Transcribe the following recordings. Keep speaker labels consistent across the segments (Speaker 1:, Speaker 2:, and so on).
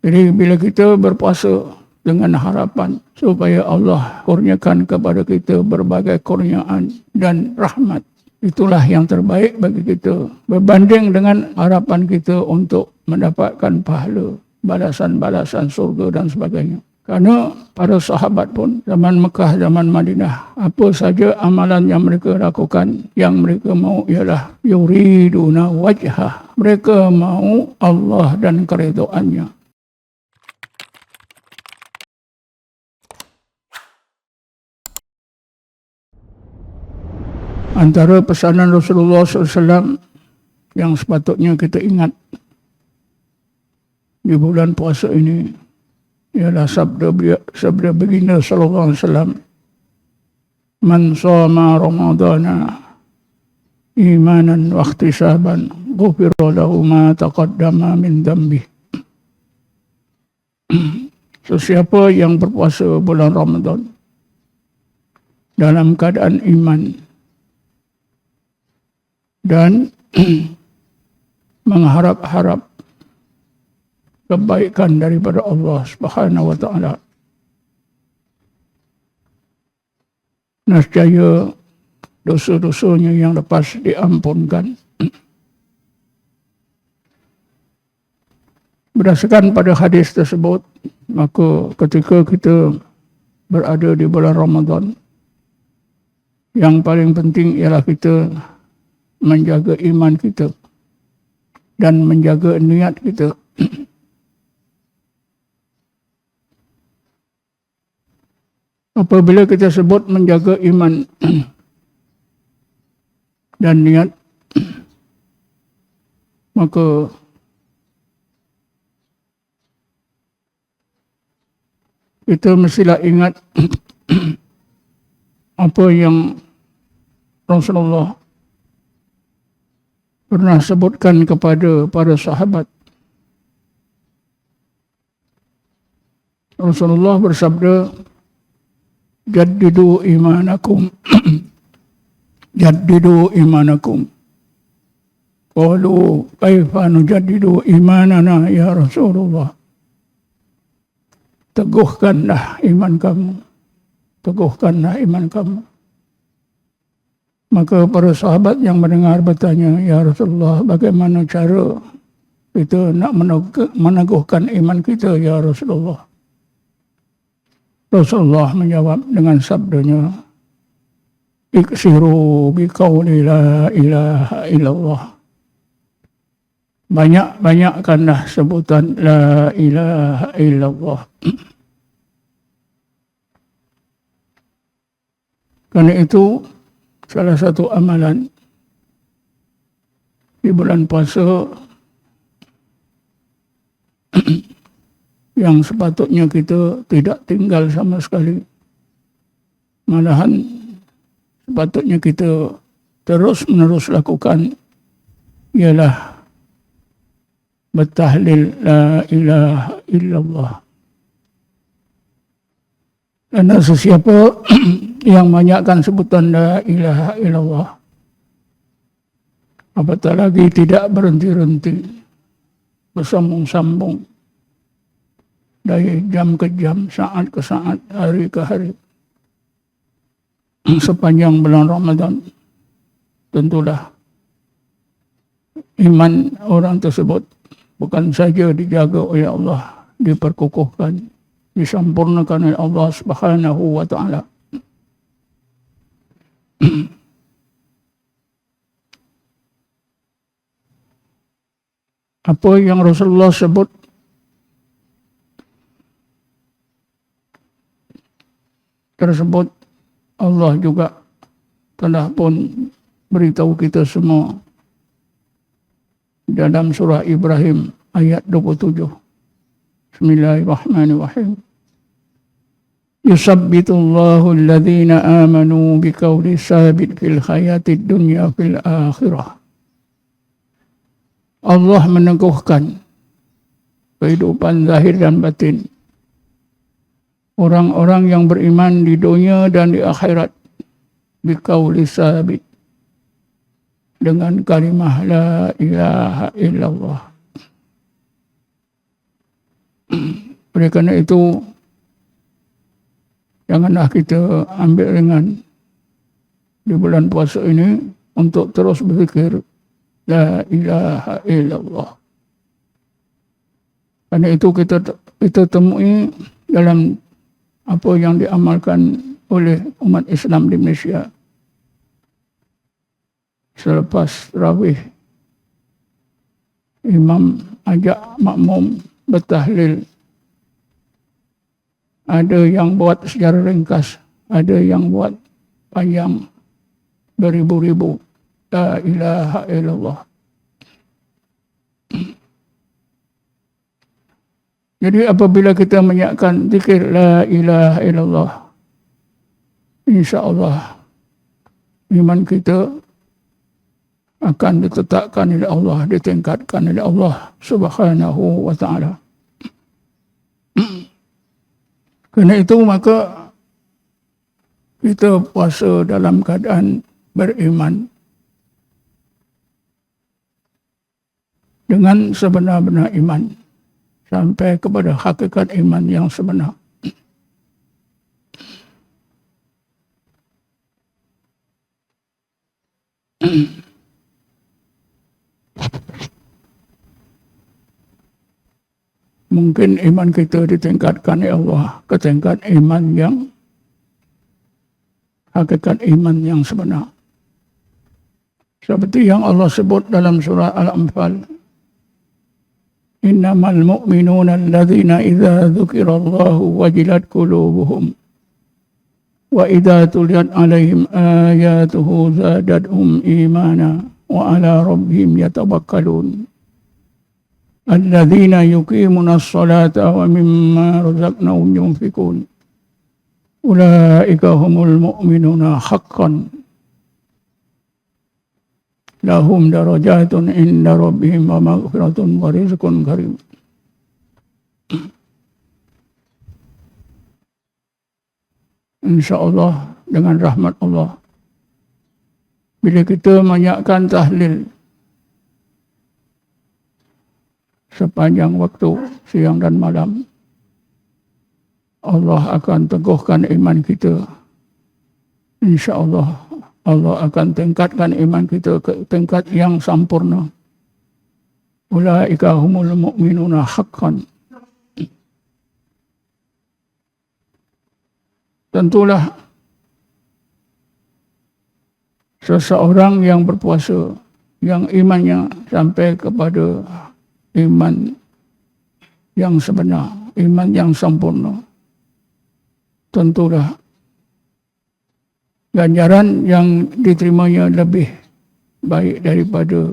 Speaker 1: Jadi bila kita berpuasa dengan harapan supaya Allah kurniakan kepada kita berbagai kurniaan dan rahmat, itulah yang terbaik bagi kita berbanding dengan harapan kita untuk mendapatkan pahala, balasan-balasan surga dan sebagainya. Kerana para sahabat pun zaman Mekah, zaman Madinah, apa saja amalan yang mereka lakukan, yang mereka mahu ialah yuriduna wajhah. Mereka mahu Allah dan keridhaannya. Antara pesanan Rasulullah SAW yang sepatutnya kita ingat di bulan puasa ini ialah sabda baginda sallallahu alaihi wasallam, man shoma ramadana imanan wa ihtisaban ghufira lahu ma taqaddama min dhanbi. Sesiapa yang berpuasa bulan Ramadan dalam keadaan iman dan mengharap-harap kebaikan daripada Allah Subhanahu wa taala, nescaya dosa-dosanya yang lepas diampunkan. Berdasarkan pada hadis tersebut, maka ketika kita berada di bulan Ramadan, yang paling penting ialah kita menjaga iman kita dan menjaga niat kita. Apabila kita sebut menjaga iman dan niat, maka kita mestilah ingat apa yang Rasulullah pernah sebutkan kepada para sahabat. Rasulullah bersabda, jaddidu imanakum jaddidu imanakum. Qalu kaifa nujaddidu imanana ya Rasulullah. Teguhkanlah iman kamu, teguhkanlah iman kamu. Maka para sahabat yang mendengar bertanya, ya Rasulullah, bagaimana cara kita nak meneguhkan iman kita ya Rasulullah? Rasulullah menjawab dengan sabdanya, iksiru biqauli la ilaha illallah. Banyak-banyakkanlah sebutan la ilaha illallah. Karena itu salah satu amalan di bulan puasa yang sepatutnya kita tidak tinggal sama sekali. Malahan sepatutnya kita terus-menerus lakukan ialah bertahlil la ilaha illallah. Karena sesiapa yang banyakkan sebutan la ilaha illallah, apatah lagi tidak berhenti-henti, bersambung-sambung dari jam ke jam, saat ke saat, hari ke hari, sepanjang bulan Ramadan, tentulah iman orang tersebut bukan saja dijaga oleh Allah, diperkukuhkan, disempurnakan oleh Allah Subhanahu wa taala. Apa yang Rasulullah sebut tersebut, Allah juga telah pun beritahu kita semua dalam surah Ibrahim ayat 27. Bismillahirrahmanirrahim. Yusabbitullahu alladhina amanu biqawli sabit fil hayatid dunya fil akhirah. Allah meneguhkan kehidupan zahir dan batin orang-orang yang beriman di dunia dan di akhirat biqawli sabit, dengan kalimah la ilaha illallah. Oleh kerana itu, janganlah kita ambil ringan di bulan puasa ini untuk terus berzikir La ilaha illallah. Kerana itu kita temui dalam apa yang diamalkan oleh umat Islam di Malaysia. Selepas tarawih, imam ajak makmum bertahlil. Ada yang buat secara ringkas, ada yang buat panjang beribu-ribu. La ilaha illallah. Jadi apabila kita menyiapkan zikir La ilaha illallah, insya-Allah iman kita akan ditetapkan oleh Allah, ditingkatkan oleh Allah Subhanahu wa taala. Kerana itu maka kita puasa dalam keadaan beriman dengan sebenar-benar iman sampai kepada hakikat iman yang sebenar. Mungkin iman kita ditingkatkan oleh Allah ke tingkat iman yang hakikat iman yang sebenar. Seperti yang Allah sebut dalam surah Al-Anfal, Innamal mu'minuna alladhina idza dzukirallahu wajilat qulubuhum wa idza tuliyat alaihim ayatuhu zadatuhum imana wa ala rabbihim yatawakkalun. Alladzina yuqimuna as-salata wa mimma razaqnahum yunfikun. Ulaika humul mu'minuna haqqan. Lahum darajatun inda rabbihim wa maghfiratun wa rizqun karim. InsyaAllah dengan rahmat Allah, bila kita menyiapkan tahlil sepanjang waktu siang dan malam, Allah akan teguhkan iman kita. InsyaAllah Allah akan tingkatkan iman kita ke tingkat yang sempurna. Ulaika humul mu'minuna haqqan. Tentulah seseorang yang berpuasa, yang imannya sampai kepada iman yang sebenar, iman yang sempurna, tentulah ganjaran yang diterimanya lebih baik daripada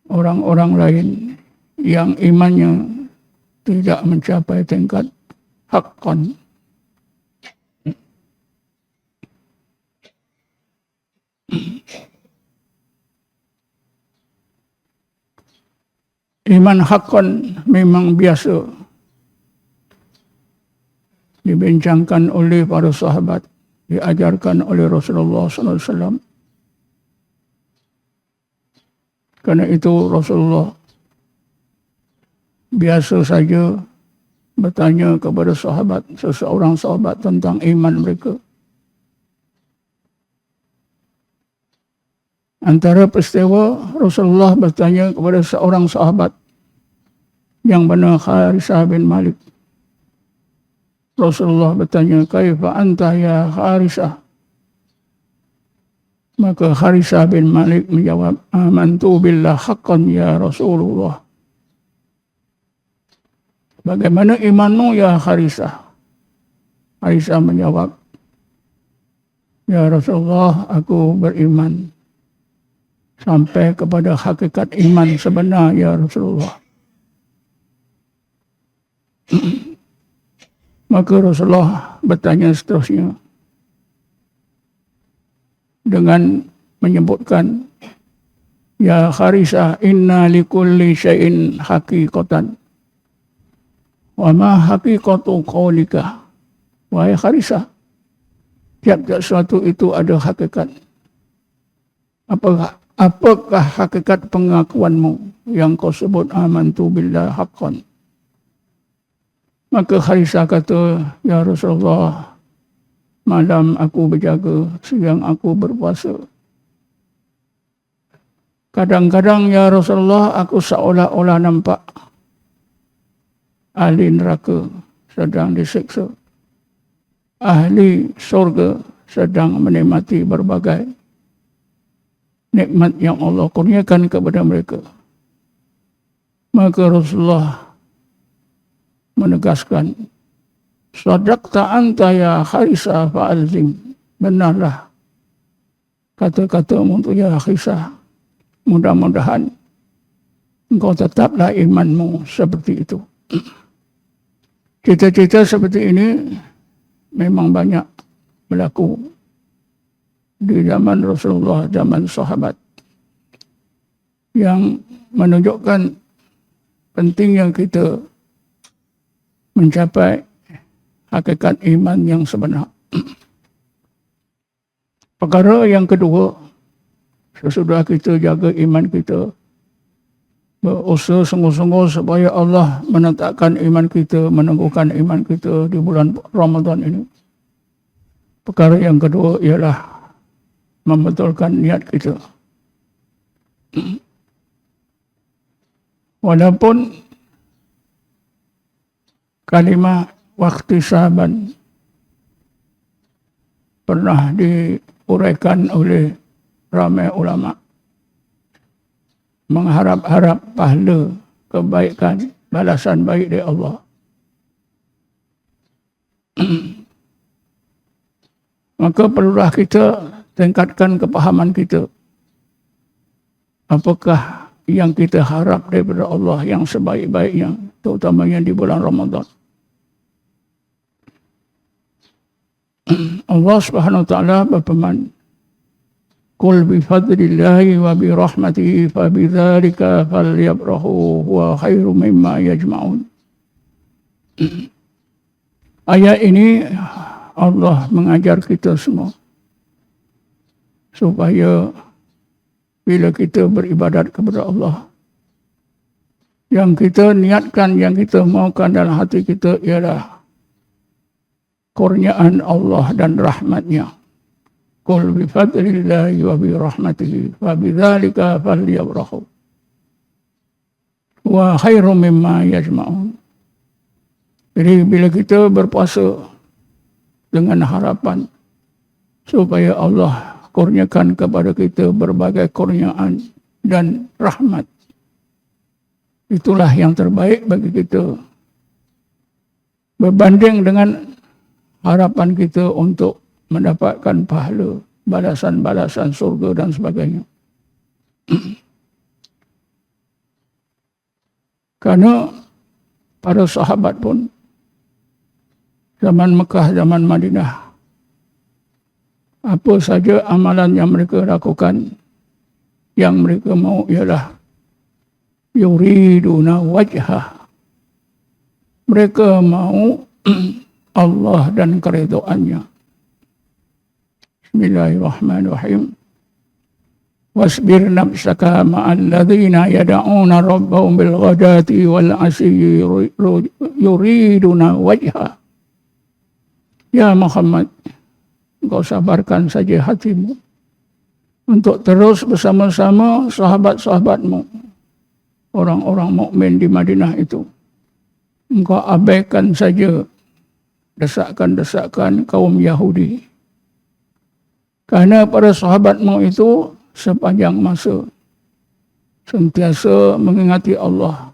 Speaker 1: orang-orang lain yang imannya tidak mencapai tingkat haqqan. Iman haqqan memang biasa dibincangkan oleh para sahabat, diajarkan oleh Rasulullah SAW. Karena itu Rasulullah biasa saja bertanya kepada sahabat, seseorang sahabat tentang iman mereka. Antara peristiwa Rasulullah bertanya kepada seorang sahabat yang bernama Harisah bin Malik. Rasulullah bertanya, "Kaifa anta ya Harisah?" Maka Harisah bin Malik menjawab, "Amantu billah haqqan ya Rasulullah." Bagaimana imanmu ya Harisah? Harisah menjawab, "Ya Rasulullah, aku beriman sampai kepada hakikat iman sebenar ya Rasulullah." Maka Rasulullah bertanya seterusnya dengan menyebutkan, "Ya Harisah, inna likulli syai'in haqiqatan. Wa ma haqiqatu qawlika?" Wahai Harisah, tiap-tiap sesuatu itu ada hakikat. Apakah hakikat pengakuanmu yang kau sebut amantu billah haqqan? Maka Kharisah kata, "Ya Rasulullah, malam aku berjaga, siang aku berpuasa. Kadang-kadang ya Rasulullah, aku seolah-olah nampak ahli neraka sedang disiksa. Ahli surga sedang menikmati berbagai nikmat yang Allah kurniakan kepada mereka." Maka Rasulullah menegaskan, "Sadaqta anta ya Kharisah fa'alzim." Benarlah kata-katamu untuk ya Kharisah. Mudah-mudahan engkau tetaplah imanmu seperti itu. Cita-cita seperti ini memang banyak berlaku di zaman Rasulullah, zaman sahabat, yang menunjukkan pentingnya kita mencapai hakikat iman yang sebenar. Perkara yang kedua, sesudah kita jaga iman kita, berusaha sungguh-sungguh supaya Allah menetapkan iman kita, menangguhkan iman kita di bulan Ramadan ini. Perkara yang kedua ialah membetulkan niat kita. Walaupun kalimah wahtisaban pernah diuraikan oleh ramai ulama, mengharap-harap pahala, kebaikan, balasan baik dari Allah. Maka perlulah kita tingkatkan kepahaman kita. Apakah yang kita harap daripada Allah yang sebaik-baiknya, terutamanya di bulan Ramadan. Allah Subhanahu wa taala berfirman, "Qul bi fadlillahi wa bi rahmatihi fa bidzalika falyafrahu huwa khairum mimma yajma'un." Ayat ini Allah mengajar kita semua supaya bila kita beribadat kepada Allah, yang kita niatkan, yang kita maukan dalam hati kita ialah kurniaan Allah dan rahmatnya. Qul bi fadlillahi wa bi rahmatihi fa bidzalika falyafrahu wa khairum mimma yajma'un. Jadi bila kita berpuasa dengan harapan supaya Allah kurniakan kepada kita berbagai kurniaan dan rahmat, itulah yang terbaik bagi kita, berbanding dengan harapan kita untuk mendapatkan pahala, balasan-balasan surga dan sebagainya. Karena para sahabat pun zaman Mekah, zaman Madinah, apa saja amalan yang mereka lakukan, yang mereka mau ialah yuriduna wajhah. Mereka mau Allah dan keridhaannya. Bismillahirrahmanirrahim. Wasbir nafsaka ma'al ladzina yad'una rabbahum bil ghadati wal 'ashyi yuriduna wajhah. Ya Muhammad, engkau sabarkan saja hatimu untuk terus bersama-sama sahabat-sahabatmu, orang-orang mukmin di Madinah itu. Engkau abaikan saja desakan-desakan kaum Yahudi. Karena para sahabatmu itu sepanjang masa sentiasa mengingati Allah.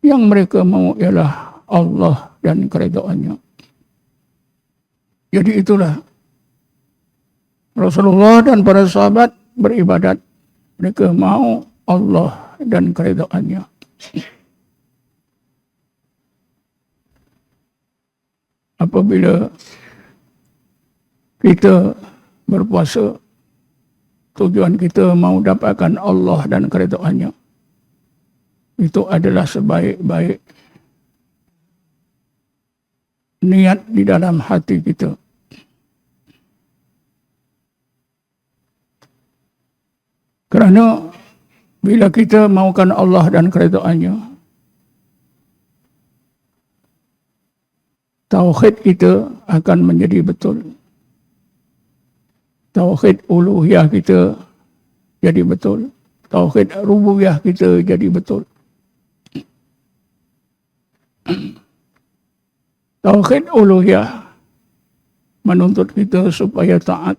Speaker 1: Yang mereka mau ialah Allah dan keridhaannya. Jadi itulah Rasulullah dan para sahabat beribadat. Mereka mau Allah dan keridhaannya. Apabila kita berpuasa, tujuan kita mau dapatkan Allah dan keridhaannya, itu adalah sebaik-baik niat di dalam hati kita. Kerana bila kita maukan Allah dan keridhaannya, tauhid kita akan menjadi betul. Tauhid uluhiyah kita jadi betul. Tauhid rububiyah kita jadi betul. Tauhid uluhiyah menuntut kita supaya taat.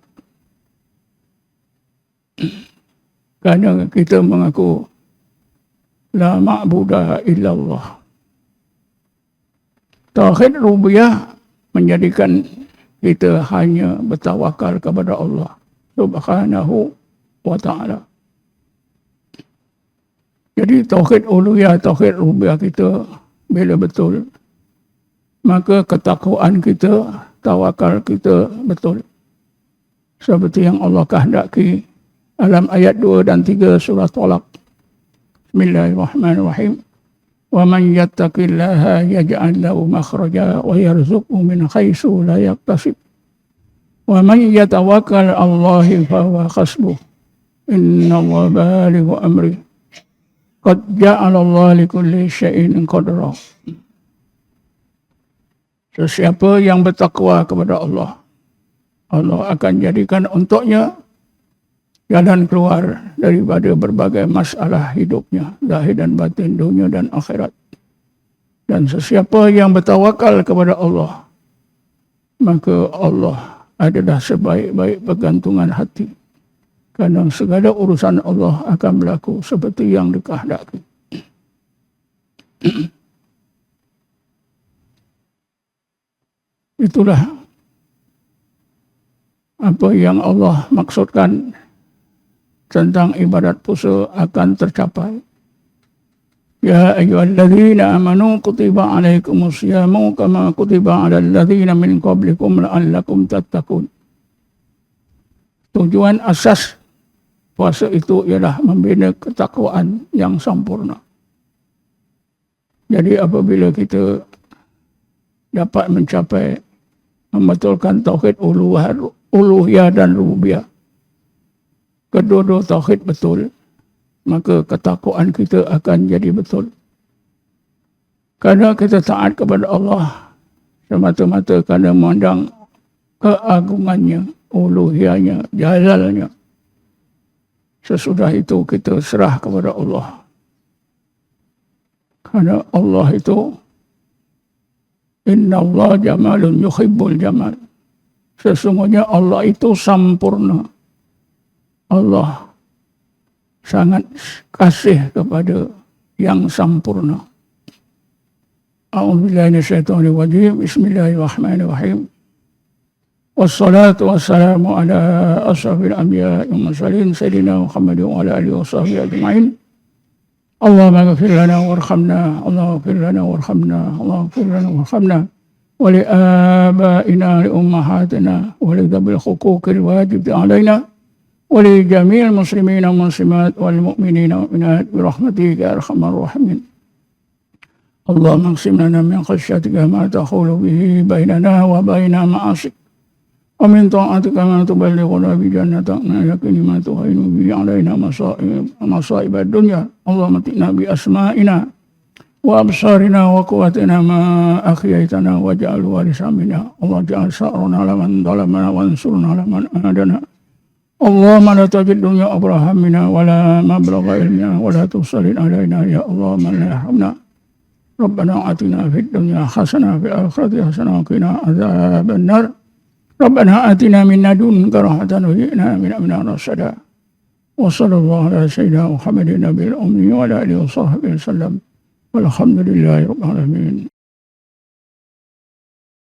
Speaker 1: Kerana kita mengaku la ma'budah illallah. Tauhid rububiyah menjadikan kita hanya bertawakal kepada Allah Subhanahu wa ta'ala. Jadi tauhid uluhiyah, tauhid rububiyah kita bila betul, maka ketakwaan kita, tawakal kita betul. Seperti yang Allah kehendaki dalam ayat 2 dan 3 surah Talaq. Bismillahirrahmanirrahim. Wa man yattaqillaha yaj'al lahu makhraja wa yarzuqhu min haitsu la yahtasib. Wa man yatawakkal 'ala Allahi fa huwa hasbuh. Innallaha balighu amri. Qad ja'alallahu likulli syai'in qadra. Sesiapa yang bertakwa kepada Allah, Allah akan jadikan untuknya jalan keluar daripada berbagai masalah hidupnya, zahir dan batin, dunia dan akhirat. Dan sesiapa yang bertawakal kepada Allah, maka Allah adalah sebaik-baik pergantungan hati. Kerana segala urusan Allah akan berlaku seperti yang dikehendaki. Itulah apa yang Allah maksudkan tentang ibadat puasa akan tercapai. Ya ayyuhalladzina amanu kutiba alaikumus syamu kama kutiba alal ladzina min qablikum la'allakum tattaqun. Tujuan asas puasa itu ialah membina ketakwaan yang sempurna. Jadi apabila kita dapat mencapai membetulkan tauhid uluhiyah dan rububiyah, kedua-dua tauhid betul, maka ketakwaan kita akan jadi betul. Kerana kita taat kepada Allah semata-mata kerana memandang keagungannya, uluhiyahnya, jalalnya. Sesudah itu kita serah kepada Allah. Kerana Allah itu Inna Allah jamalun yuhibbul jamal. Sesungguhnya Allah itu sempurna. Allah sangat kasih kepada yang sempurna. A'udzubillahi minasyaitonir rajim. Bismillahirrahmanirrahim. Wassalatu wassalamu ala ashrafil anbiya'i wal mursalin sayyidina Muhammadin wa ala alihi washabbihi ajma'in. Allahumma ighfir lana warhamna, Allahumma ighfir lana warhamna, Allahumma ighfir lana warhamna wa li abaina li ummahatina wa li dhabil huquqil wajib alaina wa li jami'il muslimina wal muslimat wal mu'minina wal mu'minat bi rahmatika ya arhamar rahimin. Allahumma qsim lana min khashyatika ma tahulu bihi bainana wa baina ma'asik. ومن طاعتك ما تبلغنا بجنتك ما يقين ما تهين به علينا مصائب الدنيا اللهم متعنا بأسمائنا وأبصارنا وقوتنا ما أحييتنا واجعله وارثا منا اللهم اجعل ثأرنا على من ظلمنا وانصرنا على من عادانا اللهم لا تجد الدنيا أكبر همنا ولا مبلغ علمنا ولا تسلط علينا يا الله من لا يرحمنا ربنا آتنا في الدنيا حسنة وفي الآخرة حسنة وقنا عذاب النار ربنا آتنا من لدنك رحمة وهب لنا من أمرنا رشدا وصلى الله على سيدنا محمد النبي الأمي وعلى آله وصحبه وسلم والحمد لله رب العالمين.